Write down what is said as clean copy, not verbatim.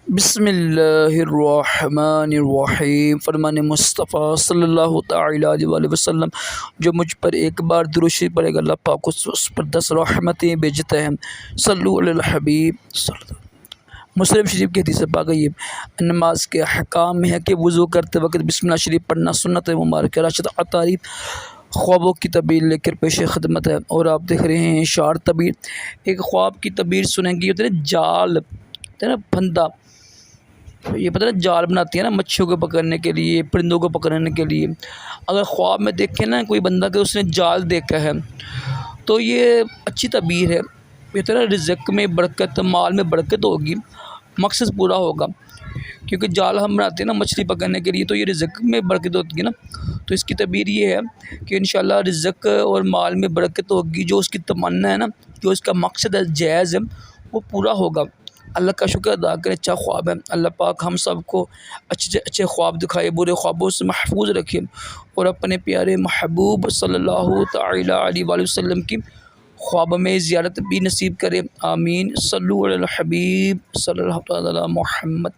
बिस्मिल्लाहिर्रहमानिर्रहीम। फरमान मुस्तफ़ा सल्लल्लाहु तआला अलैहि वसल्लम, जो मुझ पर एक बार दुरूद शरीफ पढ़ेगा अल्लाह पाक उस पर 10 रहमतें भेजते हैं। सल्लु अलल हबीब सल्लल्लाहु। मुस्लिम शरीफ की हदीस पाक है, ये नमाज के अहकाम में है कि वज़ू करते वक्त बिस्मिल्लाह शरीफ पढ़ना सुन्नत मुबारक राशिद अतारीफ ख्वाबों की तबीर लेकर पेश खिदमत है। और आप देख रहे हैं शार तबीर। एक ख्वाब की तबीर सुनेंगे, होते हैं जाल, होते हैं ना फंदा, ये पता है जाल बनाती है ना मच्छियों को पकड़ने के लिए, परिंदों को पकड़ने के लिए। अगर ख्वाब में देखें ना कोई बंदा कि उसने जाल देखा है तो ये अच्छी तबीर है। ये तो ना रिज़्क़ में बरकत, माल में बरकत होगी, मकसद पूरा होगा। क्योंकि जाल हम बनाते हैं ना मछली पकड़ने के लिए, तो ये रिज़्क़ में बरकत होती है ना। तो इसकी तबीर ये है कि इंशाल्लाह रिज़्क़ और माल में बरकत होगी। जो उसकी तमन्ना है ना, जो उसका मकसद है, जायज़ है, वो पूरा होगा। अल्लाह का शुक्र अदा करें, अच्छा ख्वाब है। अल्लाह पाक हम सब को अच्छे से अच्छे ख्वाब दिखाए, बुरे ख्वाबों से महफूज रखे और अपने प्यारे महबूब सल्लल्लाहु तआला अलैहि वसल्लम की ख्वाब में ज़ियारत भी नसीब करे। आमीन। सल्लु अलल हबीब सल्लल्लाहु तआला अला मुहम्मद।